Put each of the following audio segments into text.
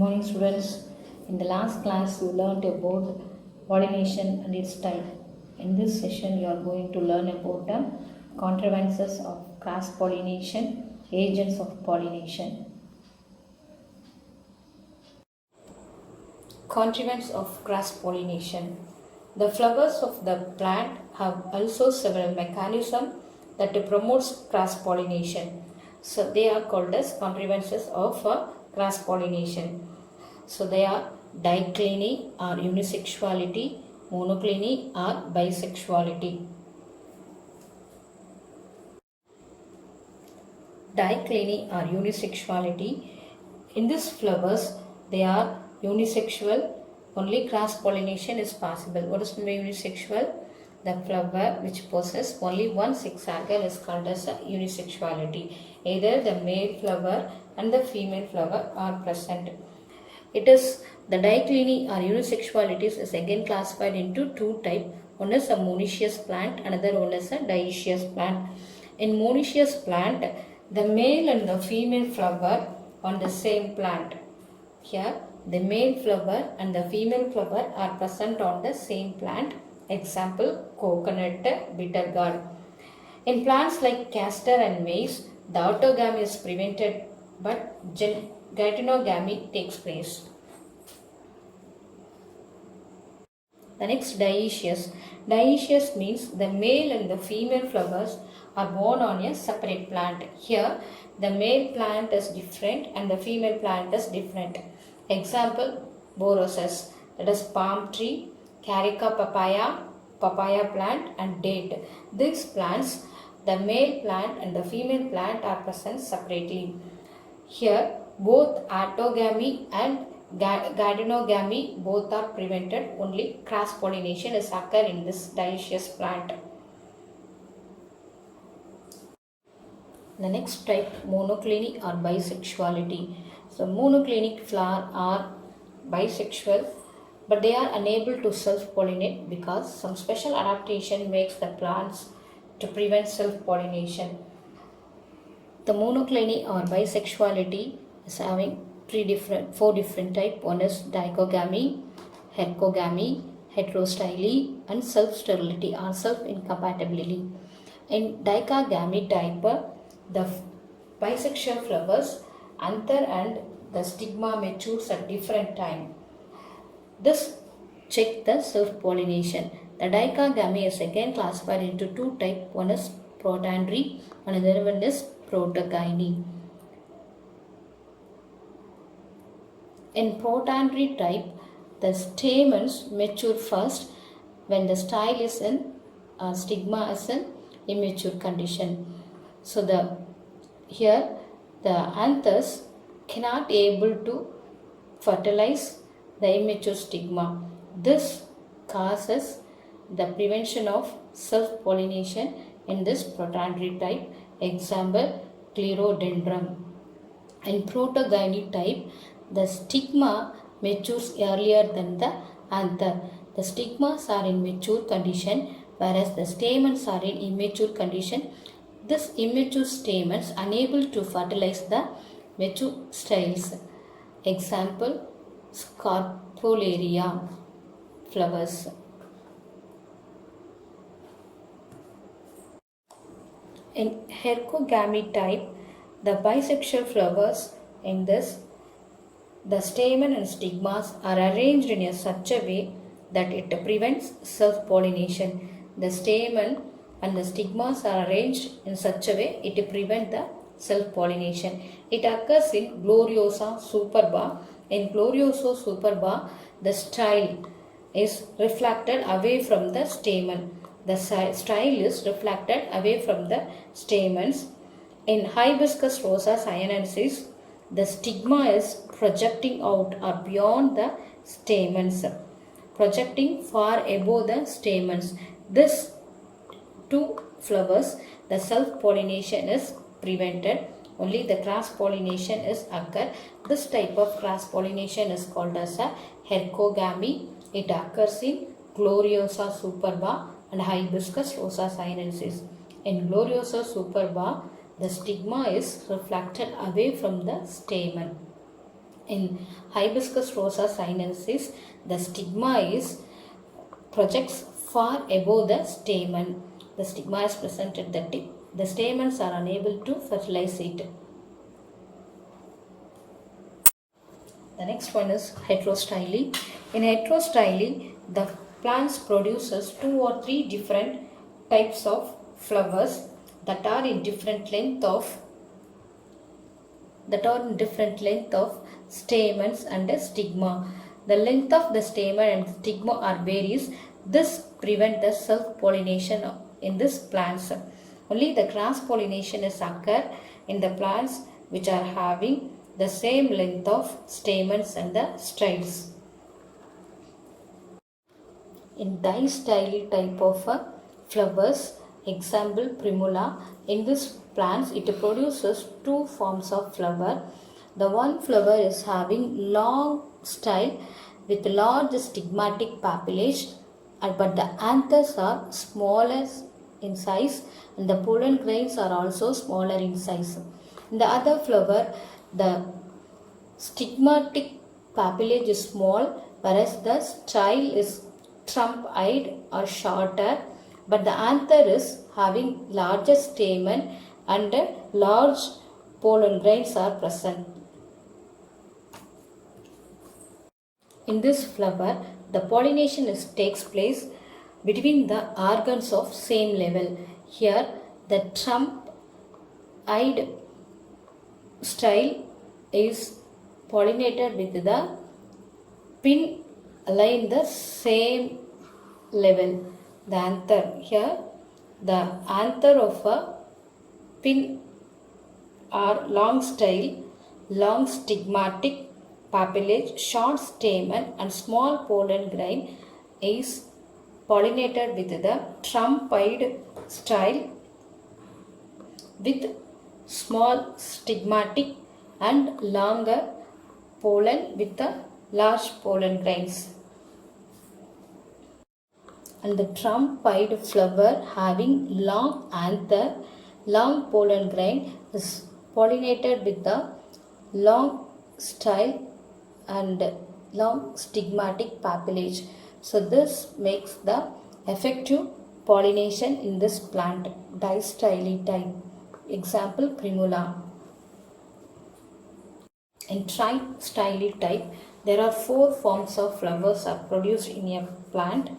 morning, students. In the last class, you learned about pollination and its type. In this session, you are going to learn about the contrivances of cross pollination, agents of pollination. Contrivance of cross pollination. The flowers of the plant have also several mechanisms that promotes cross pollination. So they are called as contrivances of cross pollination. So they are dicliny or unisexuality, monocliny or bisexuality. Dicliny or unisexuality. In these flowers, they are unisexual. Only cross pollination is possible. What is unisexual? The flower which possesses only one sex organ is called as a unisexuality. Either the male flower and the female flower are present. It is the dicliny or unisexualities is again classified into two types. One is a monoecious plant, another one is a dioecious plant. In monoecious plant, the male and the female flower on the same plant. Here, the male flower and the female flower are present on the same plant. Example, coconut, bitter gourd. In plants like castor and maize, the autogamy is prevented, but geitonogamy takes place. The next, dioecious. Dioecious means the male and the female flowers are born on a separate plant. Here, the male plant is different and the female plant is different. Example, boroses, that is palm tree, carica papaya, papaya plant and date. These plants, the male plant and the female plant are present separately. Here, both autogamy and geitonogamy both are prevented. Only cross pollination is occur in this dioecious plant. The next type, monocliny or bisexuality. So monoclinic flowers are bisexual, but they are unable to self-pollinate because some special adaptation makes the plants to prevent self-pollination. The monocliny or bisexuality is having four different types. One is dichogamy, hercogamy, heterostyle, and self-sterility or self-incompatibility. In dichogamy type, the bisexual flowers, anther and the stigma matures at different time. This check the self-pollination. The dichogamy is again classified into two types. One is protandry, another one is protogyny. In protandry type, the stamens mature first when the style is in stigma is in immature condition. So here the anthers cannot able to fertilize the immature stigma. This causes the prevention of self-pollination in this protandry type. Example, clerodendrum. In protogyny type, the stigma matures earlier than the anther. The stigmas are in mature condition, whereas the stamens are in immature condition. This immature stamens unable to fertilize the mature styles. Example, scarpularia flowers. In hercogamy type, the bisexual flowers in this, the stamen and stigmas are arranged in such a way that it prevents self-pollination. The stamen and the stigmas are arranged in such a way it prevents the self-pollination. It occurs in Gloriosa superba. In Gloriosa superba, the style is reflected away from the stamen. The style is reflected away from the stamens. In Hibiscus rosa sinensis, the stigma is projecting out or beyond the stamens, projecting far above the stamens. This two flowers, the self-pollination is prevented. Only the cross-pollination is occur. This type of cross-pollination is called as a hercogamy. It occurs in Gloriosa superba and Hibiscus rosa sinensis. In Gloriosa superba, the stigma is reflected away from the stamen. In Hibiscus rosa sinensis, the stigma is projects far above the stamen. The stigma is present at the tip. The stamens are unable to fertilize it. The next one is heterostyly. In heterostyly, the plants produces 2 or 3 different types of flowers that are in different length of stamens and a stigma. The length of the stamen and stigma are varies. This prevents the self-pollination in these plants. Only the cross-pollination is occur in the plants which are having the same length of stamens and the styles. In distyly type of flowers, example primula, in this plants it produces 2 forms of flower. The one flower is having long style with large stigmatic papillage, but the anthers are smaller in size and the pollen grains are also smaller in size. In the other flower, the stigmatic papillage is small, whereas the style is trump-eyed or shorter, but the anther is having larger stamen and large pollen grains are present. In this flower, the pollination takes place between the organs of same level. Here, the trump-eyed style is pollinated with the pin align the same level. The anther, here the anther of a pin are long style, long stigmatic papillage, short stamen and small pollen grain is pollinated with the trump-eyed style with small stigmatic and longer pollen with the large pollen grains. And the trump-eyed flower having long anther, long pollen grain is pollinated with the long style and long stigmatic papillage. So this makes the effective pollination in this plant, distyly type. Example primula. In tristyly type, there are 4 forms of flowers are produced in a plant.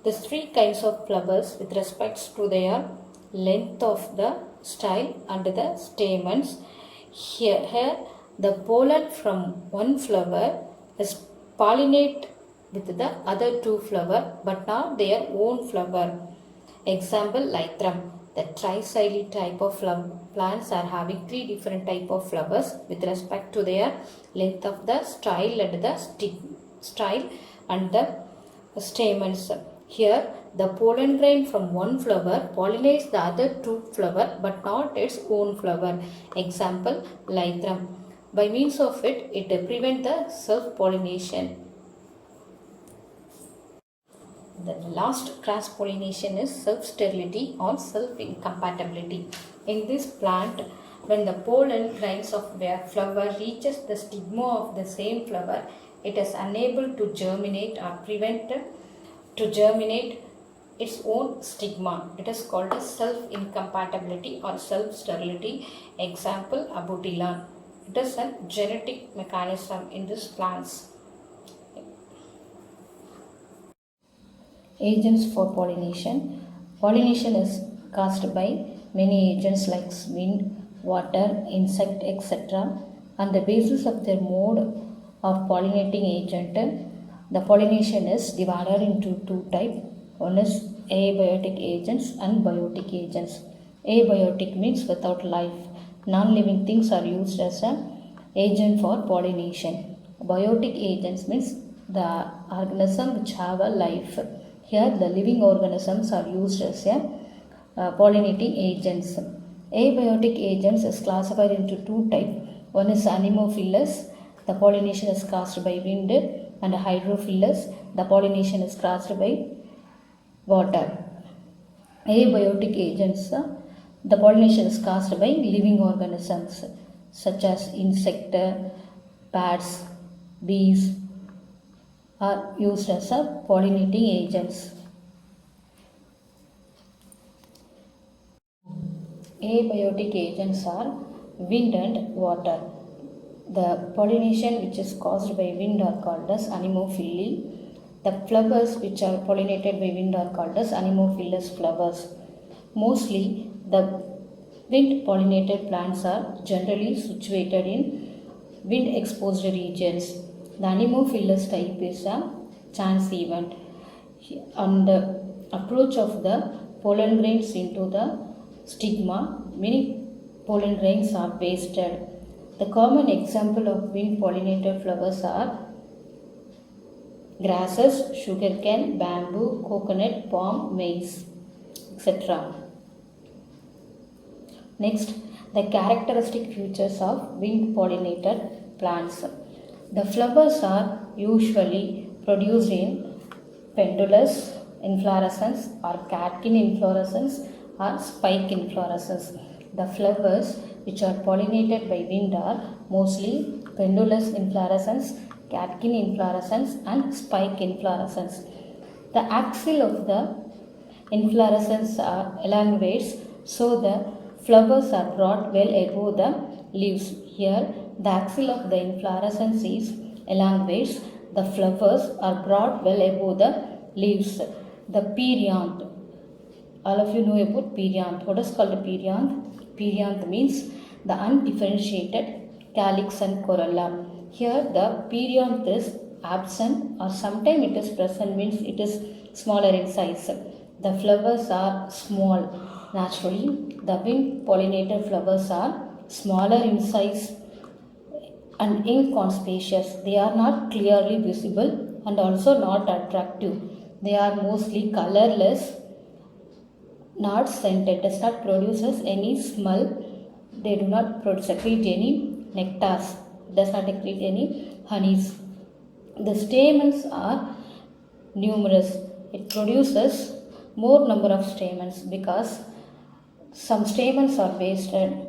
The 3 kinds of flowers with respect to their length of the style and the stamens. Here the pollen from one flower is pollinate with the other 2 flower but not their own flower. Example lythrum. The tristyly type of plants are having 3 different type of flowers with respect to their length of the style and the style and the stamens. Here the pollen grain from one flower pollinates the other 2 flower but not its own flower. Example lythrum. By means of it, it prevents the self-pollination. The last cross-pollination is self-sterility or self-incompatibility. In this plant, when the pollen grains of their flower reaches the stigma of the same flower, it is unable to germinate or prevent to germinate its own stigma. It is called as self-incompatibility or self-sterility. Example abutilon. It is a genetic mechanism in these plants. Agents for pollination. Pollination is caused by many agents like wind, water, insect, etc. On the basis of their mode of pollinating agent, the pollination is divided into 2 types. One is abiotic agents and biotic agents. Abiotic means without life. Non-living things are used as an agent for pollination. Biotic agents means the organism which have a life. Here the living organisms are used as a pollinating agents. Abiotic agents is classified into 2 types. One is anemophilous, the pollination is caused by wind, and hydrophilus, the pollination is caused by water. Abiotic agents, the pollination is caused by living organisms such as insect, bats, bees are used as a pollinating agents. Abiotic agents are wind and water. The pollination which is caused by wind are called as anemophily. The flowers which are pollinated by wind are called as anemophilous flowers. Mostly the wind pollinated plants are generally situated in wind exposed regions. The anemophilous type is a chance event. On the approach of the pollen grains into the stigma, many pollen grains are wasted. The common example of wind pollinated flowers are grasses, sugarcane, bamboo, coconut, palm, maize, etc. Next, the characteristic features of wind pollinated plants. The flowers are usually produced in pendulous inflorescence or catkin inflorescence or spike inflorescence. The flowers which are pollinated by wind are mostly pendulous inflorescence, catkin inflorescence and spike inflorescence. The axil of the inflorescence are elongates, so the flowers are brought well above the leaves. Here the axil of the inflorescence is elongates, the flowers are brought well above the leaves. The perianth, all of you know about perianth. What is called a perianth? Perianth means the undifferentiated calyx and corolla. Here the perianth is absent or sometimes it is present, means it is smaller in size. The flowers are small. Naturally, the wind pollinated flowers are smaller in size and inconspicuous. They are not clearly visible and also not attractive. They are mostly colorless, not scented, does not produce any smell. They do not secrete any nectars, does not secrete any honeys. The stamens are numerous. It produces more number of stamens because some stamens are wasted.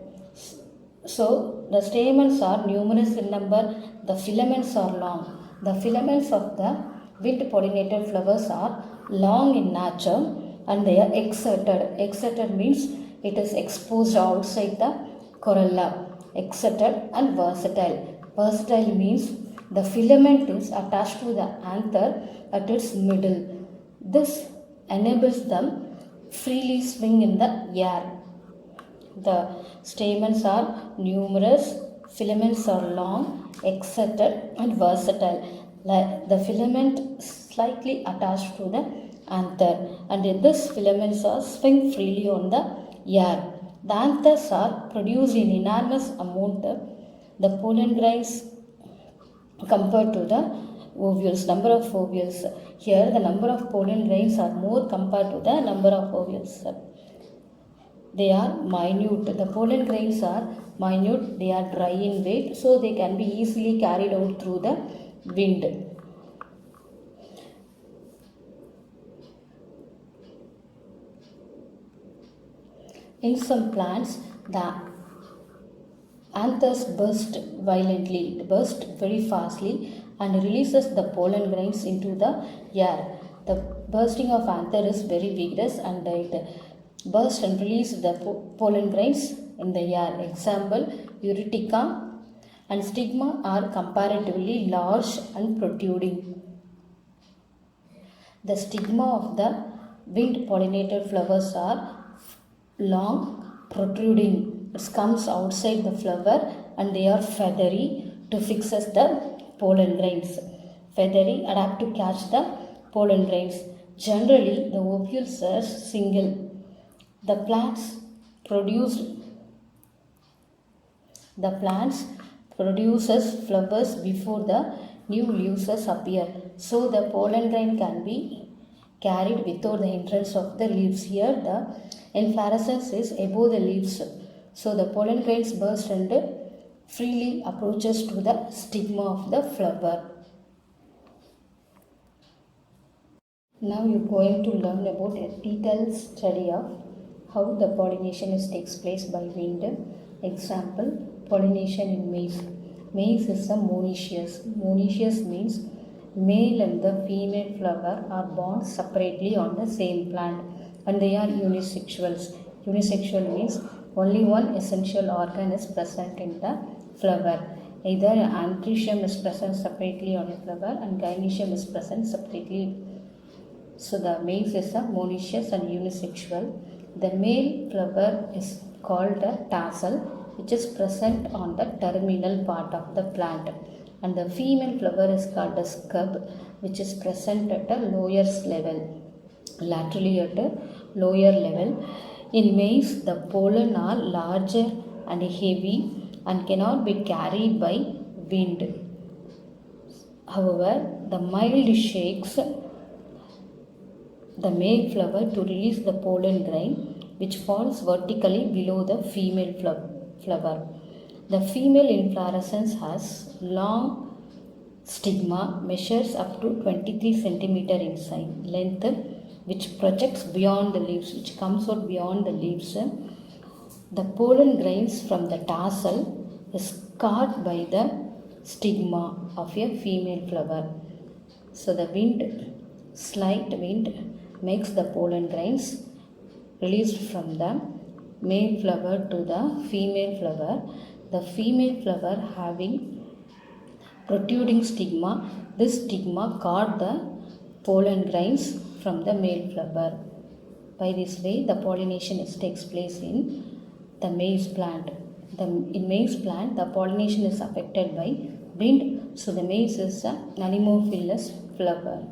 So the stamens are numerous in number. The filaments are long. The filaments of the wind pollinated flowers are long in nature and they are exerted. Exerted means it is exposed outside the corolla. Exerted and versatile. Versatile means the filament is attached to the anther at its middle. This enables them freely swing in the air. The stamens are numerous, filaments are long, exerted and versatile. The filament slightly attached to the anther and these filaments are swing freely on the air. The anthers are produced in enormous amount. The pollen grains compared to the ovules, number of ovules. Here the number of pollen grains are more compared to the number of ovules. They are minute. The pollen grains are minute. They are dry in weight, so they can be easily carried out through the wind. In some plants, the anthers burst violently. It bursts very fastly and releases the pollen grains into the air. The bursting of anther is very vigorous and it bursts and releases the pollen grains in the air. Example, Eurytica and stigma are comparatively large and protruding. The stigma of the wind pollinated flowers are long, protruding. It comes outside the flower and they are feathery to fixes the pollen grains. Feathery, adapt to catch the pollen grains. Generally, the ovules are single. The plants produces flowers before the new leaves appear. So the pollen grain can be carried without the entrance of the leaves. Here the inflorescence is above the leaves. So the pollen grains burst and freely approaches to the stigma of the flower. Now you are going to learn about a detailed study of how the pollination takes place by wind. Example, pollination in maize. Maize is a monoecious. Monoecious means male and the female flower are born separately on the same plant and they are unisexuals. Unisexual means only one essential organ is present in the flower. Either anthecium is present separately on a flower and gynoecium is present separately. So the maize is a monoecious and unisexual. The male flower is called a tassel, which is present on the terminal part of the plant, and the female flower is called a scub, which is present at a lower level, laterally at a lower level. In maize, the pollen are larger and heavy and cannot be carried by wind. However, the mild shakes the male flower to release the pollen grain, which falls vertically below the female flower. The female inflorescence has long stigma, measures up to 23 centimeter in length, which projects beyond the leaves, which comes out beyond the leaves. The pollen grains from the tassel is caught by the stigma of a female flower. So the slight wind makes the pollen grains released from the male flower to the female flower. The female flower having protruding stigma, this stigma caught the pollen grains from the male flower. By this way, the pollination takes place in the maize plant. In maize plant, the pollination is affected by wind, so the maize is an anemophilous flower.